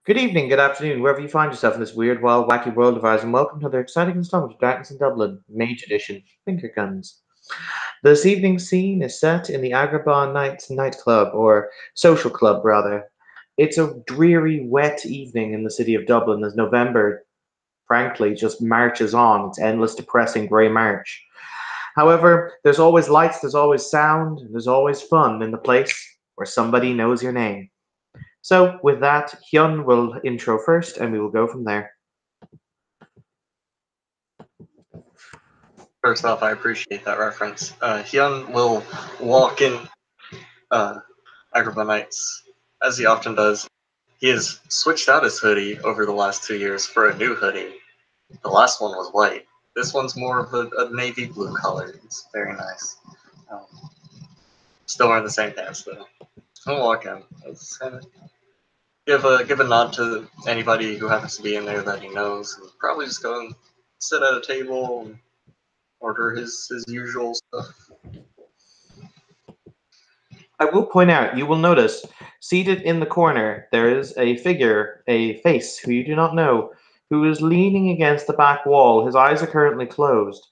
Good evening, good afternoon, wherever you find yourself in this weird, wild, wacky world of ours, and welcome to the exciting installment of Darkness in Dublin, Mage Edition, Finger Guns. This evening's scene is set in the Agrabah Nights nightclub, or social club, rather. It's a dreary, wet evening in the city of Dublin as November, frankly, just marches on, its endless, depressing grey march. However, there's always lights, there's always sound, and there's always fun in the place where somebody knows your name. So, with that, Hyun will intro first, and we will go from there. First off, I appreciate that reference. Hyun will walk in Agrabah Nights, as he often does. He has switched out his hoodie over the last 2 years for a new hoodie. The last one was white. This one's more of a navy blue color. It's very nice. Um, Still wearing the same pants though. I'll walk in. Give a nod to anybody who happens to be in there that he knows, and probably just go and sit at a table and order his usual stuff. I will point out, you will notice, seated in the corner, there is a figure, a face, who you do not know, who is leaning against the back wall. His eyes are currently closed,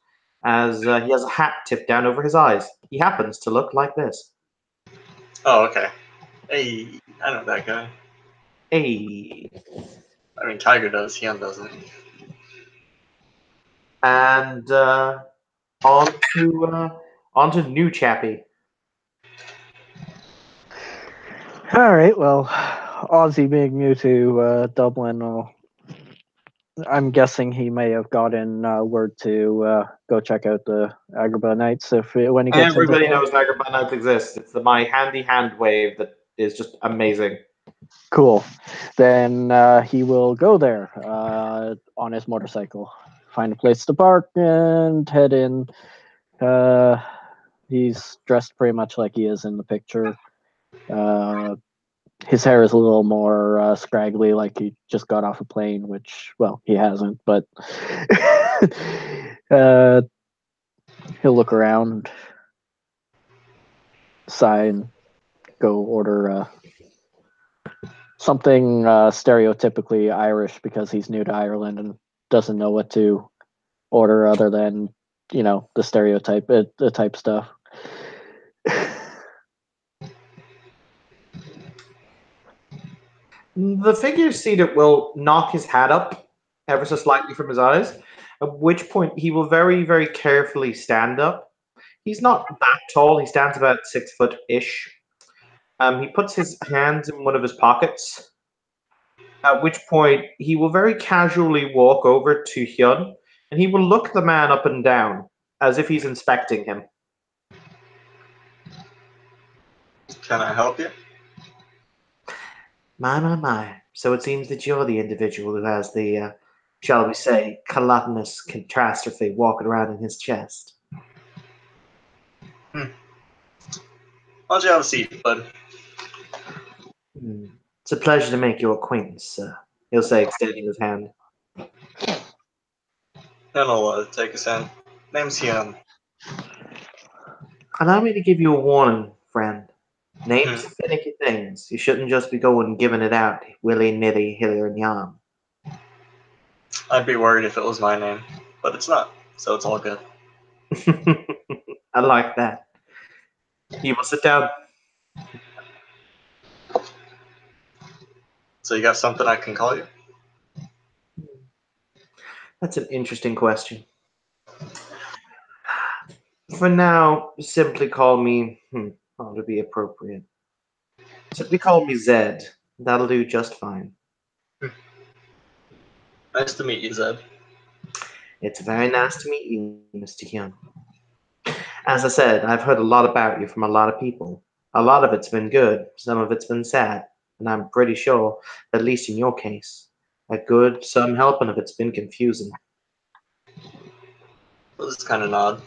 as he has a hat tipped down over his eyes. He happens to look like this. Oh, okay. Hey, I know that guy. Hey. I mean, Tiger does. Hyun doesn't. And on to new Chappie. All right. Well, Ozzy being new to Dublin, I'm guessing he may have gotten word to go check out the Agrabah Nights when he gets into Everybody town. knows Agrabah Nights exists. It's my handy hand wave that is just amazing. Cool. Then he will go there on his motorcycle, find a place to park, and head in. He's dressed pretty much like he is in the picture. His hair is a little more scraggly, like he just got off a plane, which, well, he hasn't, but uh, he'll look around, sigh, and go order something stereotypically Irish because he's new to Ireland and doesn't know what to order other than, the stereotype, the type stuff. The figure seated will knock his hat up ever so slightly from his eyes, at which point he will very, very carefully stand up. He's not that tall, he stands about 6 foot ish. He puts his hands in one of his pockets, at which point he will very casually walk over to Hyun and he will look the man up and down as if he's inspecting him. Can I help you? My. So it seems that you're the individual who has the, shall we say, gelatinous catastrophe walking around in his chest. Why don't you have a seat, bud? It's a pleasure to make your acquaintance, sir. He'll say, extending his hand. Then I'll take his hand. Name's Hyun. Allow me to give you a warning, friend. Names Hmm. are finicky things. You shouldn't just be going and giving it out willy-nilly, hilly and yon. I'd be worried if it was my name, but it's not, so it's all good. I like that. You will sit down. So you got something I can call you? That's an interesting question. For now, simply call me, how to be appropriate. Simply call me Zed. That'll do just fine. Nice to meet you, Zed. It's very nice to meet you, Mr. Hyun. As I said, I've heard a lot about you from a lot of people. A lot of it's been good, some of it's been sad, and I'm pretty sure, at least in your case, a good, some helping of it's been confusing. This is kind of odd.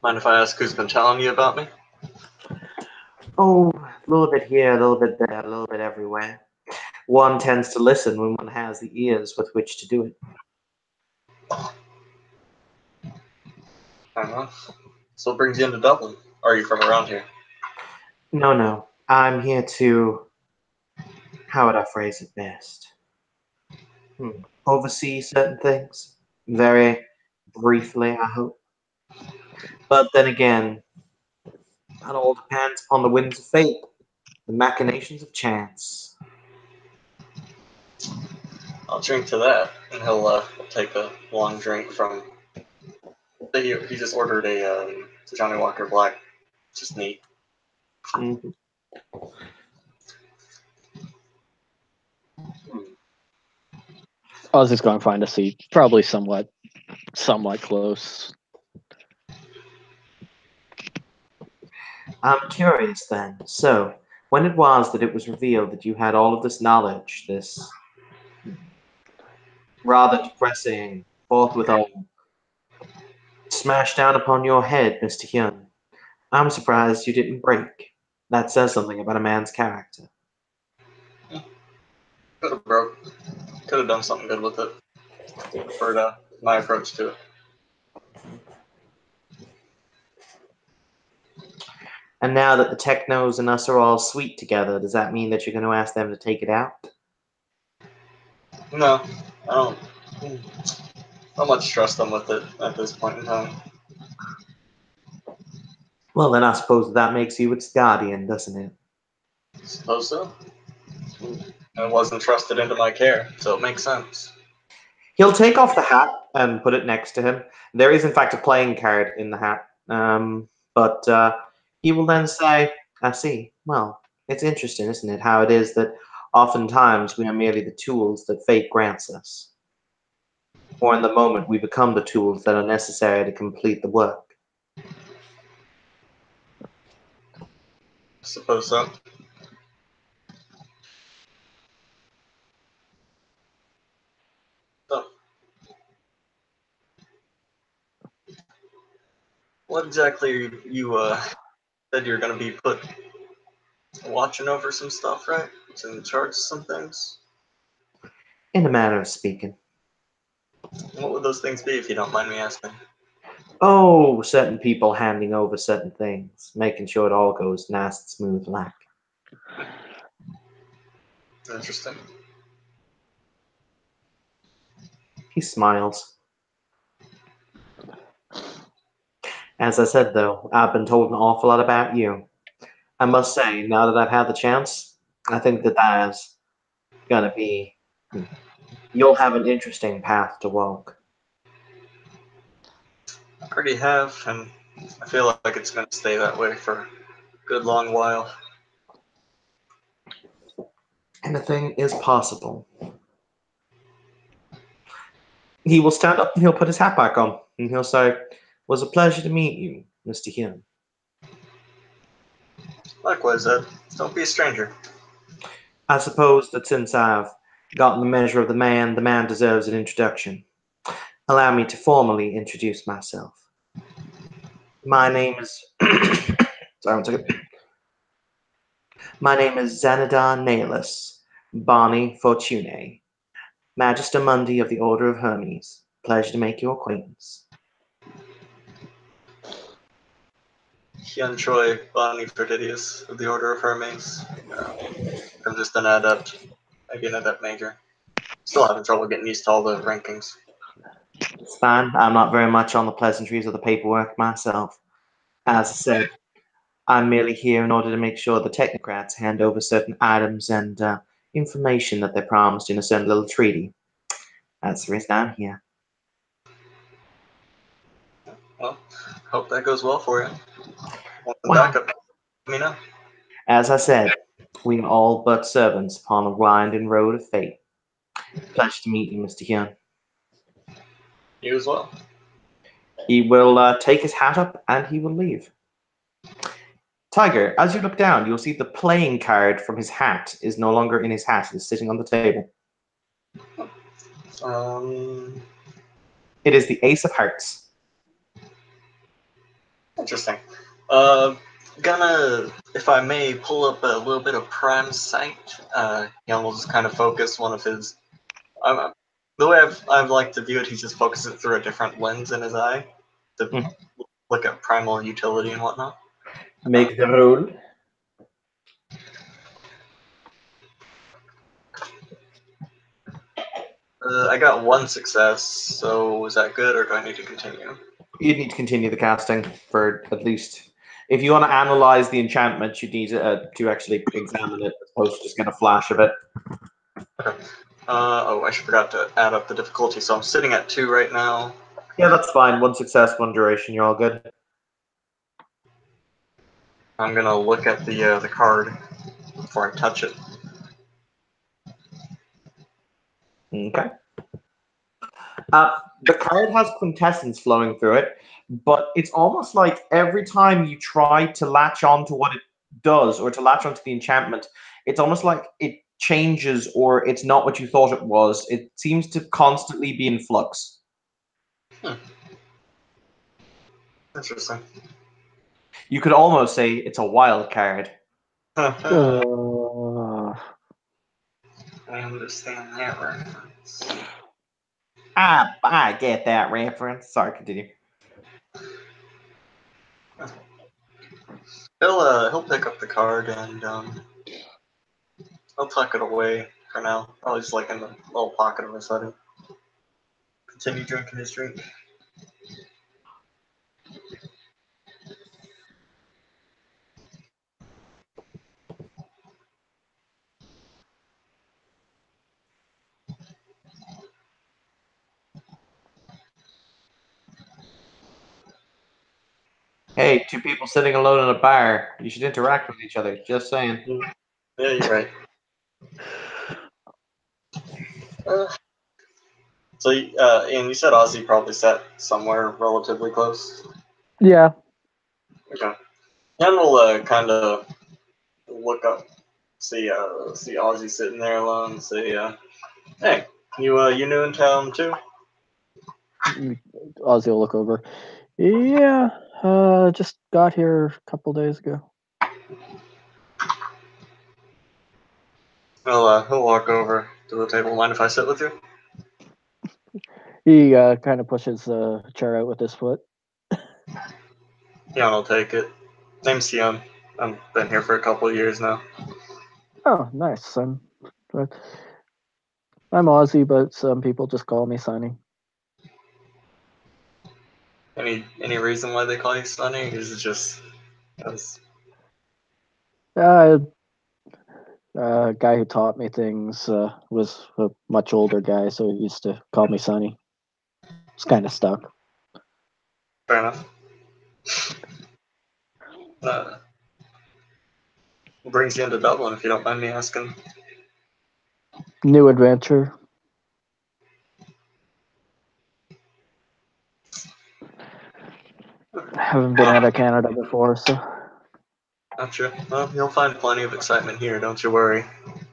Mind if I ask who's been telling you about me? Oh, a little bit here, a little bit there, a little bit everywhere. One tends to listen when one has the ears with which to do it. Fair enough. So what brings you into Dublin? Are you from around here? No, I'm here to How would I phrase it best? Oversee certain things. Very briefly, I hope. But then again, that all depends upon the winds of fate, the machinations of chance. I'll drink to that, and he'll take a long drink from. He just ordered a Johnny Walker Black, just neat. Mhm. Ozzy's going to find a seat, probably somewhat close. I'm curious then. So, when it was that it was revealed that you had all of this knowledge, this rather depressing forthwithal smashed down upon your head, Mr. Hyun, I'm surprised you didn't break. That says something about a man's character. Could have broke. Could have done something good with it. Preferred my approach to it. And now that the Technos and us are all sweet together, does that mean that you're going to ask them to take it out? No, I don't much trust them with it at this point in time. Well, then I suppose that makes you its guardian, doesn't it? Suppose so. It wasn't trusted into my care, so it makes sense. He'll take off the hat and put it next to him. There is, in fact, a playing card in the hat. But he will then say, I see. Well, it's interesting, isn't it? How it is that oftentimes we are merely the tools that fate grants us. Or in the moment, we become the tools that are necessary to complete the work. Suppose so. So, what exactly you said you're going to be put watching over some stuff, right? In charge of some things. In a manner of speaking. What would those things be, if you don't mind me asking? Oh, certain people handing over certain things, making sure it all goes nice and smooth like. Interesting. He smiles. As I said, though, I've been told an awful lot about you. I must say, now that I've had the chance, I think that that's gonna be. You'll have an interesting path to walk. I already have, and I feel like it's going to stay that way for a good long while. Anything is possible. He will stand up and he'll put his hat back on, and he'll say, "It was a pleasure to meet you, Mr. Hyun. Likewise, Ed. Don't be a stranger. I suppose that since I've gotten the measure of the man deserves an introduction. Allow me to formally introduce myself. My name is. Sorry, one second. My name is Xanadon Nahlis, Bani Fortunae, Magister Mundi of the Order of Hermes. Pleasure to make your acquaintance." Hyun Choi, Bonnie Ferdidius of the Order of Hermes. I'm just an adept. Maybe an adept major. Still having trouble getting used to all the rankings. It's fine. I'm not very much on the pleasantries of the paperwork myself. As I said, I'm merely here in order to make sure the technocrats hand over certain items and information that they promised in a certain little treaty. That's the reason I'm here. Well, hope that goes well for you. Want some Well, backup? Let me know. as I said, we are all but servants upon a winding road of fate. Pleasure to meet you, Mr. Hyun. You as well. He will take his hat up and he will leave. Tiger, as you look down, you'll see the playing card from his hat is no longer in his hat. It is sitting on the table. It is the Ace of Hearts. Interesting. Gonna, if I may, pull up a little bit of Prime Sight. Young will just kind of focus one of his. The way I've liked to view it, he just focuses it through a different lens in his eye to look at primal utility and whatnot. Make the roll. I got one success, so is that good, or do I need to continue? You'd need to continue the casting for at least. If you want to analyze the enchantment, you need to actually examine it as opposed to just get a flash of it. Okay. Oh, I forgot to add up the difficulty, so I'm sitting at 2 right now. Yeah, that's fine. One success, one duration. You're all good. I'm gonna look at the card before I touch it. Okay. The card has quintessence flowing through it, but it's almost like every time you try to latch on to what it does or to latch onto the enchantment, it's almost like it changes or it's not what you thought it was. It seems to constantly be in flux. Interesting. You could almost say it's a wild card. I Uh, understand that reference. I get that reference. Sorry, continue. He'll pick up the card and he'll tuck it away for now. Probably just like in the little pocket of his hoodie. Continue drinking his drink. Hey, two people sitting alone in a bar. You should interact with each other. Just saying. Yeah, you're right. So, and you said Ozzy probably sat somewhere relatively close. yeah. Okay. And we'll kind of look up, see Ozzy sitting there alone. And say, hey, you new in town too? Ozzy will look over. Yeah. Just got here a couple days ago. He'll walk over to the table. Mind if I sit with you? He kind of pushes the chair out with his foot. Hyun will take it. Name's Hyun. I've been here for a couple of years now. Oh, nice. I'm Aussie, but some people just call me Sonny. Any reason why they call you Sonny? Or is it just because? Guy who taught me things was a much older guy, so he used to call me Sonny. It's kind of stuck. Fair enough. What brings you into Dublin, if you don't mind me asking? New adventure. Haven't been out of Canada before, so. Gotcha. Well, you'll find plenty of excitement here, don't you worry.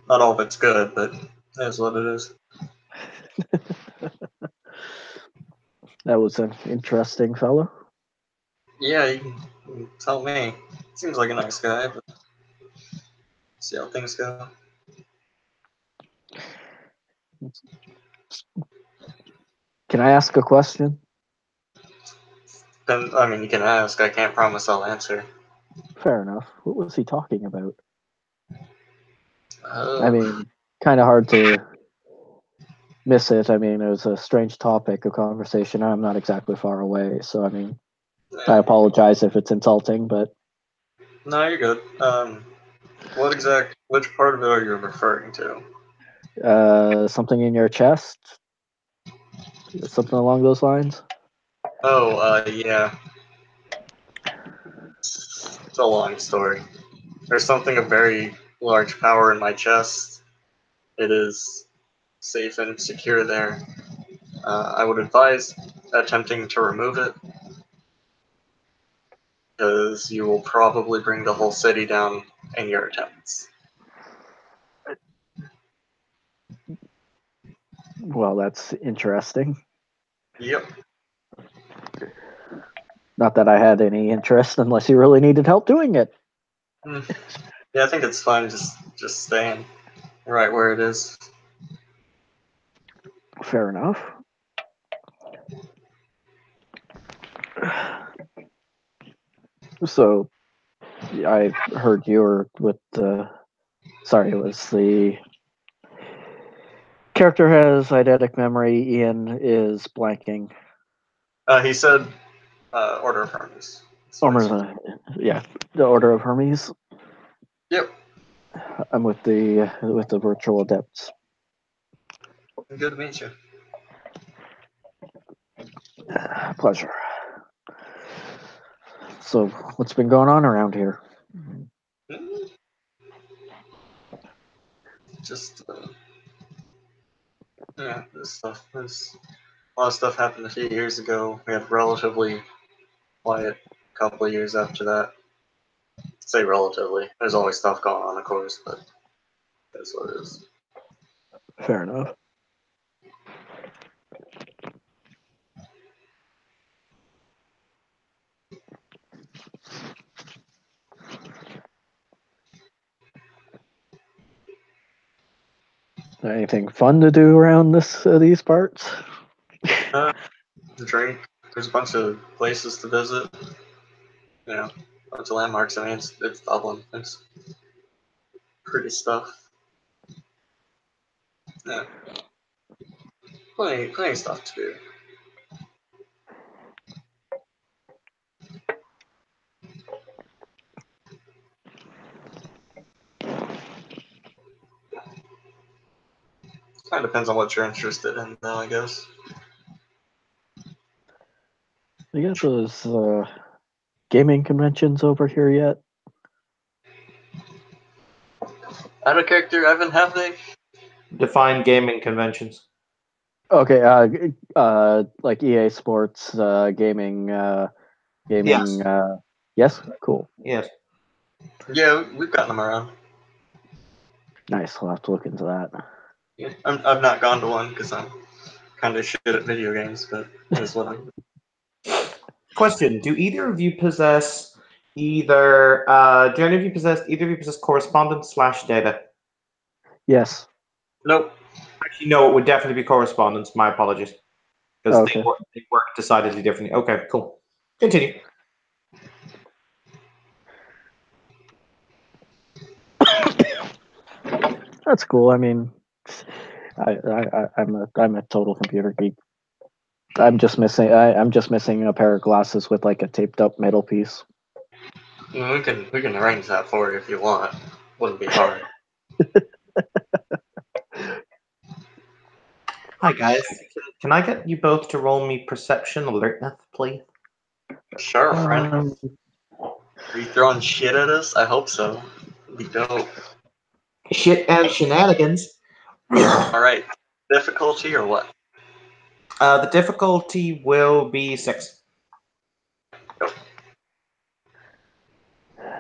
Not all of it's good, but that's what it is. That was an interesting fellow. Yeah, you can tell me. Seems like a nice guy, but see how things go. Can I ask a question? Then, I mean, you can ask. I can't promise I'll answer. Fair enough. What was he talking about? Uh, I mean, kind of hard to miss it. I mean, it was a strange topic of conversation. I'm not exactly far away, so I mean, I apologize if it's insulting, but no, you're good. Which part of it are you referring to? something in your chest, something along those lines. Oh, yeah. It's a long story. There's something of very large power in my chest. It is safe and secure there. I would advise attempting to remove it, because you will probably bring the whole city down in your attempts. Well, that's interesting. Yep. Not that I had any interest, unless you really needed help doing it. Yeah, I think it's fine just staying right where it is. Fair enough. So, I heard you were with the. Sorry, it was the Character has eidetic memory. Ian is blanking. He said Order of Hermes. That's what he said. Yeah, the Order of Hermes. Yep. I'm with the virtual adepts. Good to meet you. Pleasure. So, what's been going on around here? Just yeah, this stuff. There's a lot of stuff happened a few years ago. We had relatively quiet couple of years after that. Say relatively. There's always stuff going on, of course, but that's what it is. Fair enough. Anything fun to do around these parts? Drink. There's a bunch of places to visit. You know, a bunch of landmarks. I mean, it's Dublin. It's pretty stuff. Yeah, plenty of stuff to do. Kind of depends on what you're interested in, though, I guess. You got those gaming conventions over here yet? Out of character, Evan, have they? Define gaming conventions. Okay, like EA Sports, gaming. Yes. Yes, cool. Yes. Yeah, we've gotten them around. Nice. I'll have to look into that. Yeah, I've not gone to one because I'm kind of shit at video games, but that's what I'm. Question: Do either of you possess either? Do any of you possess correspondence/data? Yes. Nope. Actually, no. It would definitely be correspondence. My apologies, because Okay. they work decidedly differently. Okay, cool. Continue. That's cool. I mean, I'm a total computer geek. I'm just missing a pair of glasses with like a taped up metal piece. We can arrange that for you if you want. Wouldn't be hard. Hi guys. Can I get you both to roll me perception alertness, please? Sure, friend. Are you throwing shit at us? I hope so. It'd be dope. Shit and shenanigans. All right. Difficulty or what? The difficulty will be 6.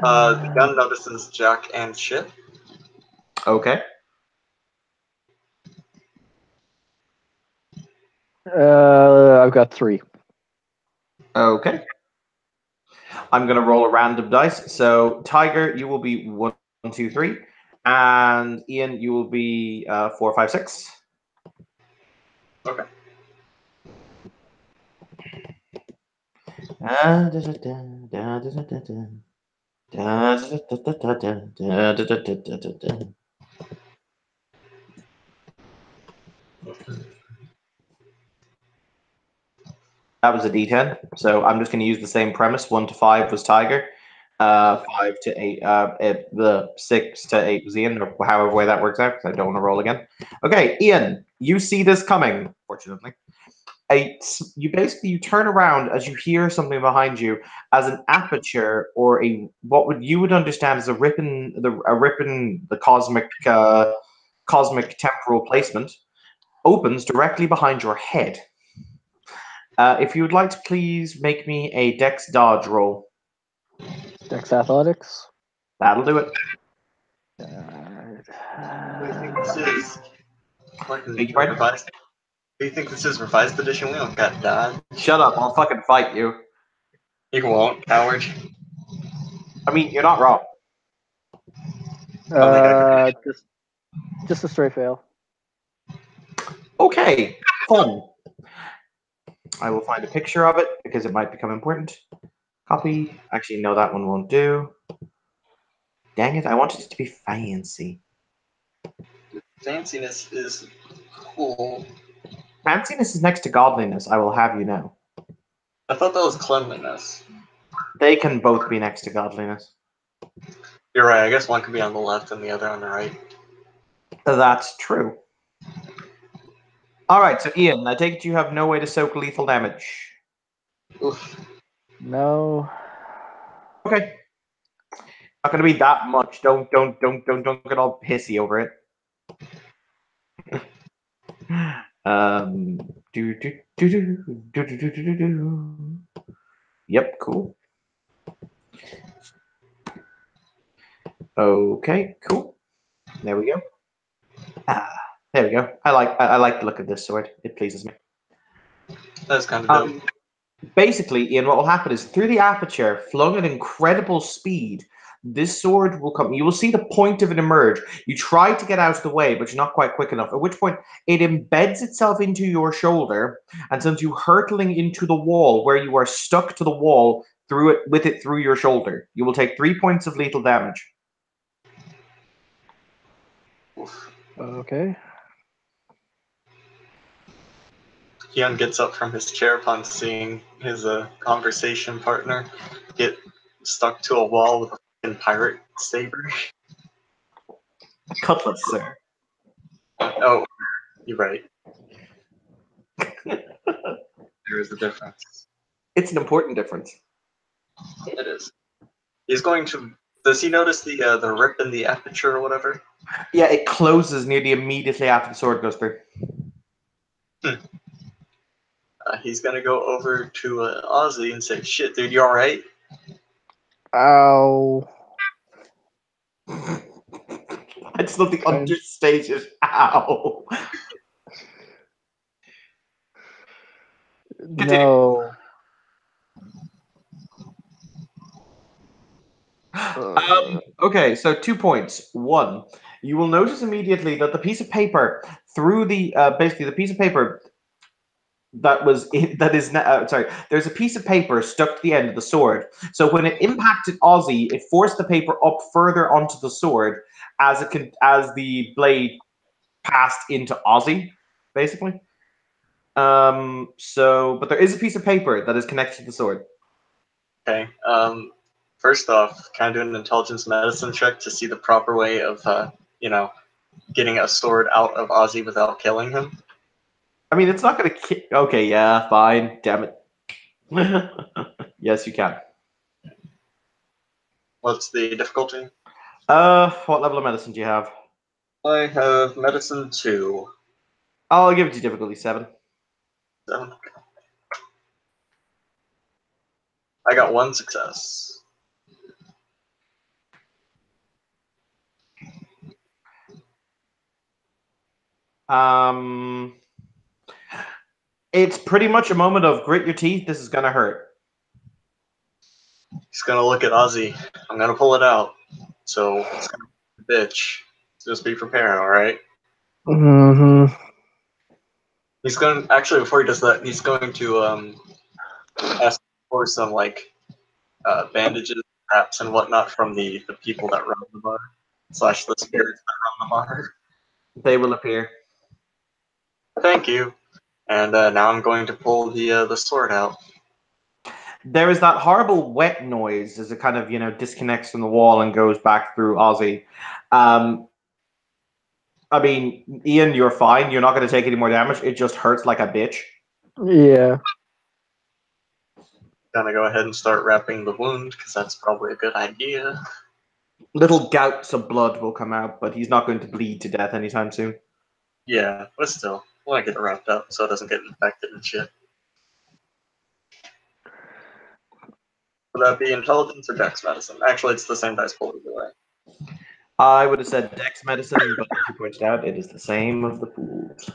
The gun notices Jack and shit. Okay. I've got 3. Okay. I'm gonna roll a random dice. So Tiger, you will be 1, 2, 3, and Ian, you will be 4, 5, 6. Okay. That was a D10. So I'm just going to use the same premise. 1 to 5 was Tiger. 5 to 8. The 6 to 8 was Ian, or however way that works out. Because I don't want to roll again. Okay, Ian, you see this coming. Fortunately, you turn around as you hear something behind you, as an aperture or you would understand as a rip in the cosmic temporal placement opens directly behind your head. If you would like to please make me a Dex dodge roll. What Dex Athletics. That'll do it. do you think this is? Beg your pardon? Revised? Do you think this is revised edition? We don't got dodge. Shut up! I'll fucking fight you. You won't, coward. I mean, you're not wrong. Just a straight fail. Okay, fun. I will find a picture of it because it might become important. Copy. Actually, no, that one won't do. Dang it! I wanted it to be fancy. Fanciness is Cool. Fanciness is next to godliness, I will have you know. I thought that was cleanliness. They can both be next to godliness. You're right. I guess one could be on the left and the other on the right. That's true. Alright, so Ian, I take it you have no way to soak lethal damage. Oof. No. Okay. Not gonna be that much. Don't get all pissy over it. Yep, cool. Okay, cool. There we go. There we go. I like the look of this sword. It pleases me. That's kind of dope. Basically, Ian, what will happen is through the aperture, flung at incredible speed, this sword will come. You will see the point of it emerge. You try to get out of the way, but you're not quite quick enough. At which point, it embeds itself into your shoulder and sends you hurtling into the wall, where you are stuck to the wall through your shoulder. You will take 3 points of lethal damage. Okay. Hyun gets up from his chair upon seeing his conversation partner get stuck to a wall with a fucking pirate saber. Cutlass, sir. Oh, you're right. There is a difference. It's an important difference. It is. He's going to. Does he notice the rip in the aperture or whatever? Yeah, it closes nearly immediately after the sword goes through. He's gonna go over to Ozzy and say, "Shit, dude, you all right?" Ow. I just love the understated ow. No. Okay, so 2 points. One, you will notice immediately that the piece of paper through the basically the piece of paper there's a piece of paper stuck to the end of the sword. So when it impacted Ozzy, it forced the paper up further onto the sword as the blade passed into Ozzy, basically. But there is a piece of paper that is connected to the sword. Okay. First off, can I do an intelligence medicine check to see the proper way of, getting a sword out of Ozzy without killing him? I mean, it's not going to kill. Okay, yeah, fine. Damn it. Yes, you can. What's the difficulty? What level of medicine do you have? I have medicine 2. I'll give it to difficulty 7. 7. I got 1 success. It's pretty much a moment of grit your teeth. This is gonna hurt. He's gonna look at Ozzy. I'm gonna pull it out. So it's gonna be a bitch. Just be prepared, alright? Mm-hmm. He's going actually before he does that, he's going to ask for some bandages, wraps, and whatnot from the people that run the bar / the spirits that run the bar. They will appear. Thank you. And now I'm going to pull the sword out. There is that horrible wet noise as it kind of disconnects from the wall and goes back through Ozzy. I mean, Ian, you're fine. You're not going to take any more damage. It just hurts like a bitch. Yeah. Gonna go ahead and start wrapping the wound because that's probably a good idea. Little gouts of blood will come out, but he's not going to bleed to death anytime soon. Yeah, but still, I want to get it wrapped up so it doesn't get infected and shit. Would that be intelligence or dex medicine? Actually, it's the same dice pool either way. I would have said dex medicine, but as you pointed out, it is the same of the pools.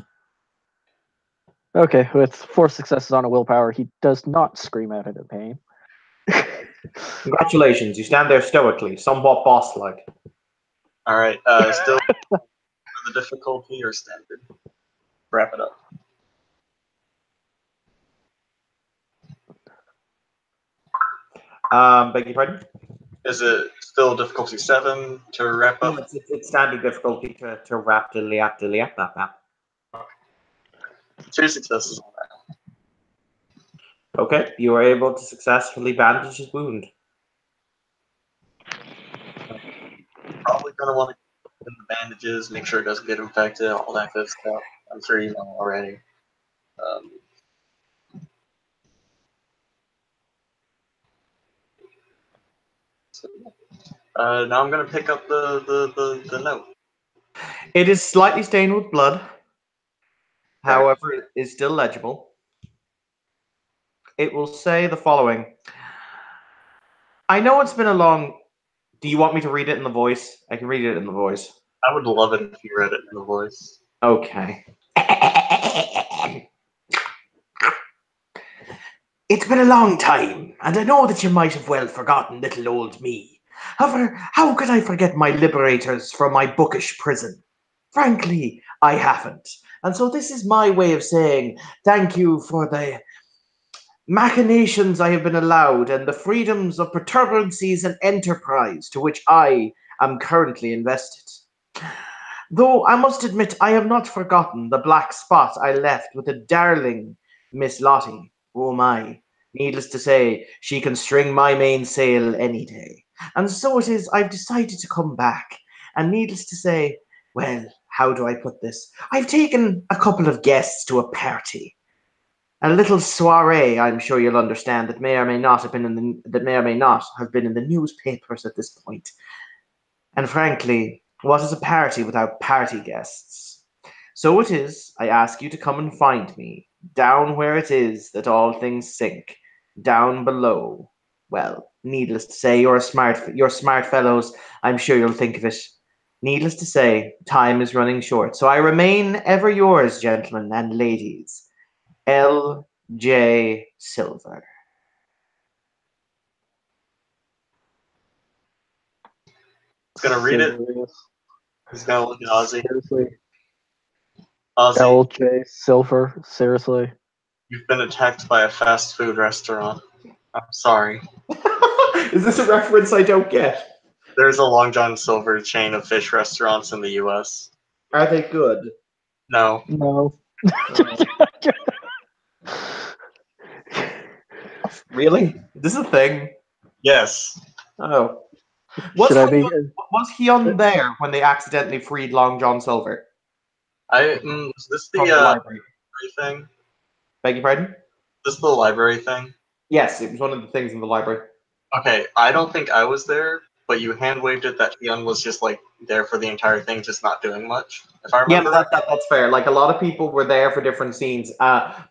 Okay, with 4 successes on a willpower, he does not scream out in pain. Congratulations, you stand there stoically, somewhat boss-like. Alright, still the difficulty or standard? Wrap it up. Beg your pardon? Is it still difficulty 7 to wrap up? No, it's standard difficulty to wrap the liap. 2 successes on that. Okay, you are able to successfully bandage his wound. Probably gonna want to put in the bandages, make sure it doesn't get infected, all that good stuff. I'm sure you know already. So, now I'm gonna pick up the note. It is slightly stained with blood. However, it is still legible. It will say the following. I know it's been a long... Do you want me to read it in the voice? I can read it in the voice. I would love it if you read it in the voice. Okay. It's been a long time, and I know that you might have well forgotten little old me. However, how could I forget my liberators from my bookish prison? Frankly, I haven't. And so this is my way of saying thank you for the machinations I have been allowed and the freedoms of perturbancies and enterprise to which I am currently invested. Though I must admit I have not forgotten the black spot I left with the darling Miss Lottie. Oh my. Needless to say, she can string my mainsail any day. And so it is, I've decided to come back. And needless to say, well, how do I put this? I've taken a couple of guests to a party. A little soiree, I'm sure you'll understand, that may or may not have been in the newspapers at this point. And frankly, what is a party without party guests? So it is, I ask you to come and find me, down where it is that all things sink, down below. Well, needless to say, you're smart fellows, I'm sure you'll think of it. Needless to say, time is running short, so I remain ever yours, gentlemen and ladies, L.J. Silver. He's gonna read it. He's gonna look at Ozzy. Seriously. Ozzy, L.J. Silver, seriously. you've been attacked by a fast food restaurant. I'm sorry. Is this a reference I don't get? There's a Long John Silver chain of fish restaurants in the U.S. Are they good? No. No. Really? This is a thing? Yes. Oh. Should I be? Was he on there when they accidentally freed Long John Silver? Is this the From the library? thing? Beg your pardon? Is this the library thing? Yes, it was one of the things in the library. Okay, I don't think I was there, but you hand waved it that Hyun was just like there for the entire thing, just not doing much. If I remember. Yeah, that's fair. Like a lot of people were there for different scenes.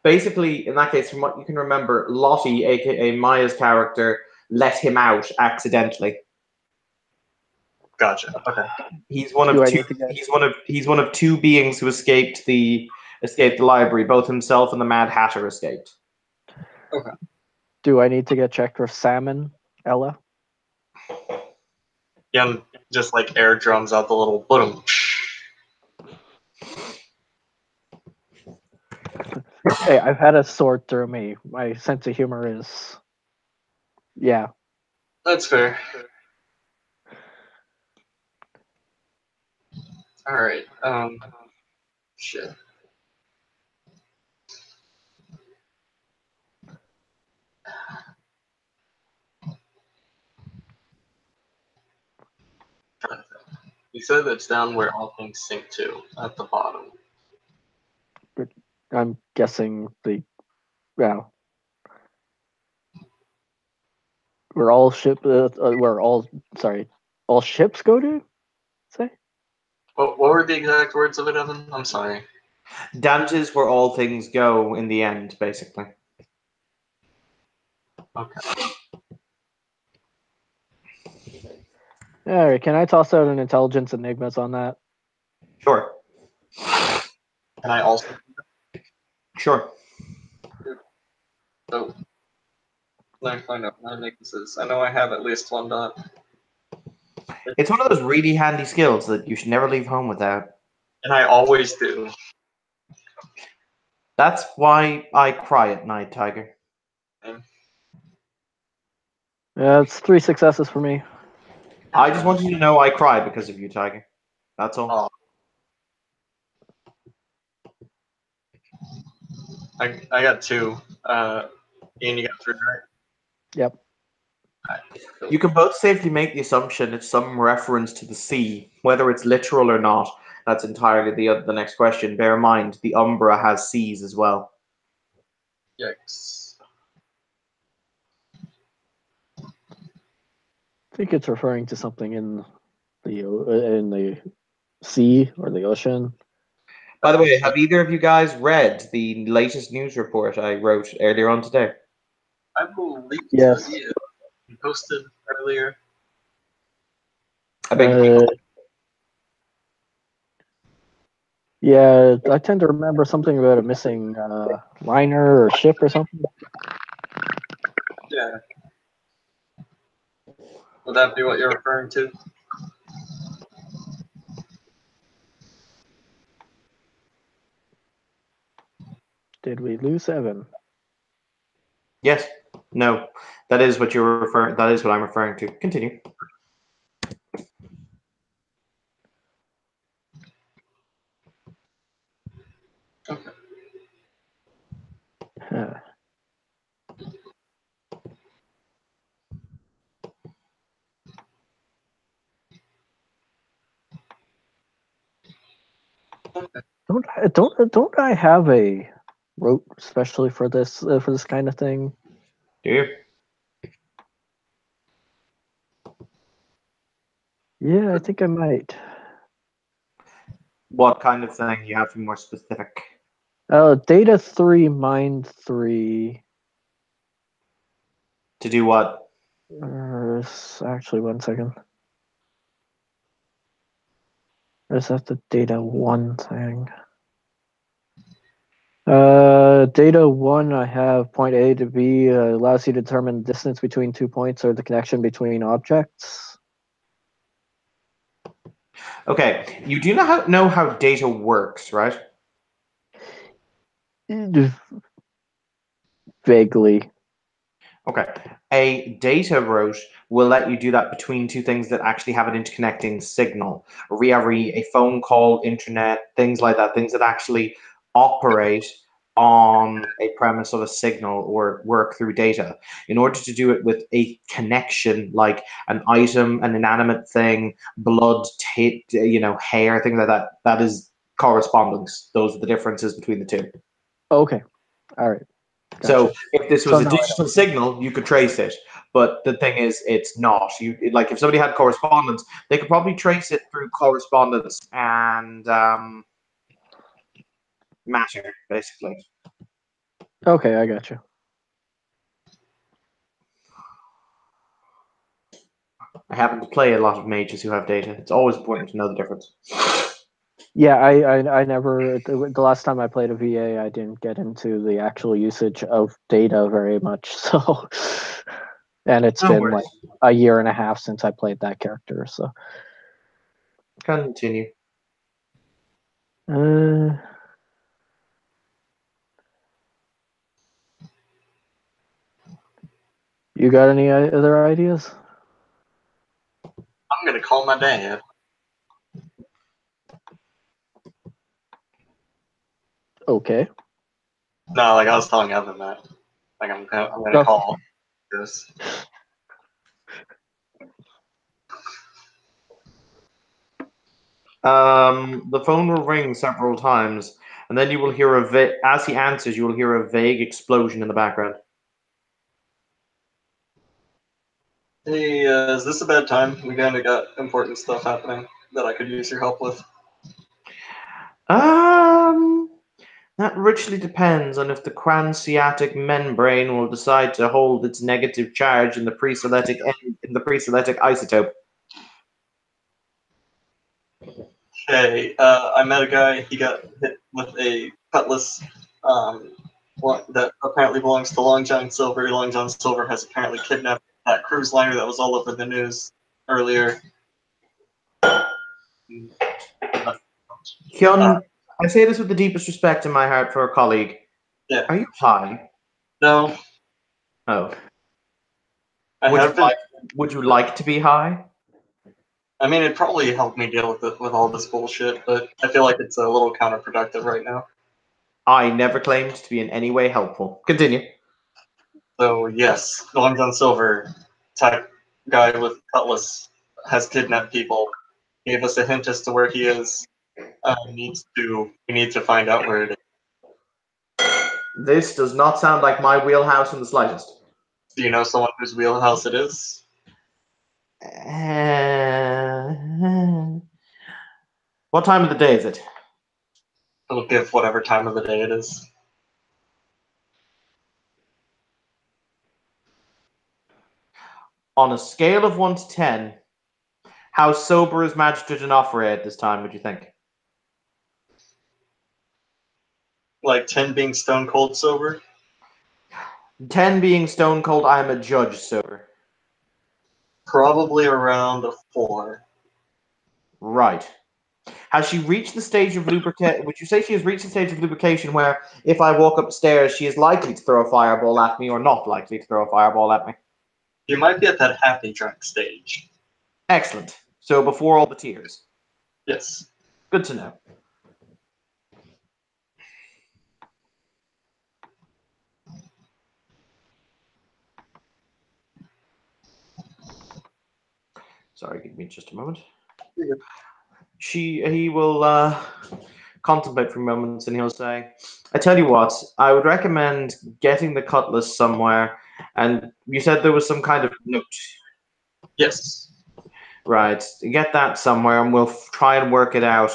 Basically, in that case, from what you can remember, Lottie, aka Maya's character, let him out accidentally. Gotcha. Okay. He's one of two. He's one of two beings who escaped the library. Both himself and the Mad Hatter escaped. Okay. Do I need to get checked for salmon, Ella? Hyun just like air drums out the little boom. Hey, I've had a sword through me. My sense of humor is, yeah. That's fair. All right. Shit. You said it's down where all things sink to, at the bottom. I'm guessing well, where all ships go to, say? What were the exact words of it, Evan? I'm sorry. Dante's where all things go in the end, basically. Okay. All right, can I toss out an intelligence enigmas on that? Sure. Can I also? Sure. So, let me find out my weaknesses. I know I have at least one dot. It's one of those really handy skills that you should never leave home without. And I always do. That's why I cry at night, Tiger. Yeah, it's 3 successes for me. I just want you to know I cry because of you, Tiger. That's all. Oh. I got 2. Ian, you got 3, right? Yep. You can both safely make the assumption it's some reference to the sea, whether it's literal or not. That's entirely the next question. Bear in mind, the Umbra has seas as well. Yikes. I think it's referring to something in the sea or the ocean. By the way, have either of you guys read the latest news report I wrote earlier on today? I believe Yes. so, yeah. You posted earlier. I beg Yeah, I tend to remember something about a missing liner or ship or something. Yeah. Would that be what you're referring to? Did we lose Evan? Yes. No. That is what you're referring. That is what I'm referring to. Continue. Okay. Huh. Don't I have a rote especially for this kind of thing? Do you? Yeah, I think I might. What kind of thing? You have to be more specific. Data 3, mind 3. To do what? Actually, 1 second. Or is that the data 1 thing? Data 1, I have point A to B, allows you to determine the distance between 2 points or the connection between objects. Okay. You do not know how data works, right? Vaguely. Okay. A data route will let you do that between two things that actually have an interconnecting signal. A phone call, internet, things like that, things that actually operate on a premise of a signal or work through data. In order to do it with a connection like an item, an inanimate thing, blood, hair, things like that, that is correspondence. Those are the differences between the two. Okay. All right. Gotcha. So if this was So a now I digital signal, you could trace it. But the thing is, it's not. Like if somebody had correspondence, they could probably trace it through correspondence and matter, basically. Okay, I got you. I happen to play a lot of mages who have data. It's always important to know the difference. Yeah, I never the last time I played a VA, I didn't get into the actual usage of data very much. So, and it's No been worries. like a year and a half since I played that character. So, Continue. You got any other ideas? I'm gonna call my dad. Okay. No, like I was telling Evan that. Like I'm gonna Oh. call this. The phone will ring several times, and then you will hear as he answers, you will hear a vague explosion in the background. Hey, is this a bad time? We kinda got important stuff happening that I could use your help with. That richly depends on if the craniotic membrane will decide to hold its negative charge in the pre-syletic isotope. Hey, I met a guy. He got hit with a cutlass that apparently belongs to Long John Silver. Long John Silver has apparently kidnapped that cruise liner that was all over the news earlier. Hyun, I say this with the deepest respect in my heart for a colleague. Yeah. Are you high? No. Oh. I have been. Would you like to be high? I mean, it probably helped me deal with all this bullshit, but I feel like it's a little counterproductive right now. I never claimed to be in any way helpful. Continue. So yes, the Long John Silver type guy with cutlass has kidnapped people. Gave us a hint as to where he is. We need to find out where it is. This does not sound like my wheelhouse in the slightest. Do you know someone whose wheelhouse it is? What time of the day is it? It'll give whatever time of the day it is. On a scale of 1 to 10, how sober is Magistrate Onofre at this time, would you think? Like 10 being stone cold sober? 10 being stone cold, I am a judge sober. Probably around a 4. Right. Has she reached the stage of lubrication? Would you say she has reached the stage of lubrication where if I walk upstairs, she is likely to throw a fireball at me or not likely to throw a fireball at me? You might be at that happy drunk stage. Excellent. So before all the tears. Yes. Good to know. Sorry, give me just a moment. Yeah. He will contemplate for moments and he'll say, I tell you what, I would recommend getting the cutlass somewhere. And you said there was some kind of note. Yes. Right, get that somewhere and we'll try and work it out.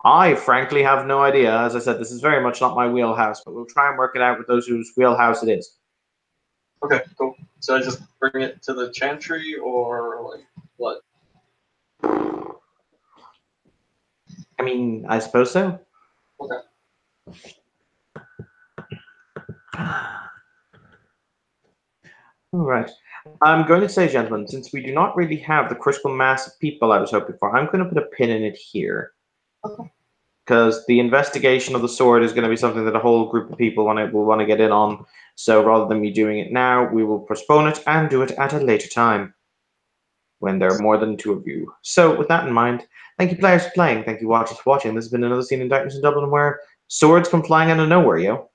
I frankly have no idea. As I said, this is very much not my wheelhouse, but we'll try and work it out with those whose wheelhouse it is. Okay, cool. So I just bring it to the chantry or like what? I mean, I suppose so. Okay. All right. I'm going to say, gentlemen, since we do not really have the critical mass of people I was hoping for, I'm going to put a pin in it here. Okay. Because the investigation of the sword is going to be something that a whole group of people will want to get in on. So rather than me doing it now, we will postpone it and do it at a later time when there are more than 2 of you. So with that in mind, thank you players for playing. Thank you watchers for watching. This has been another scene in Darkness in Dublin where swords come flying out of nowhere, yo.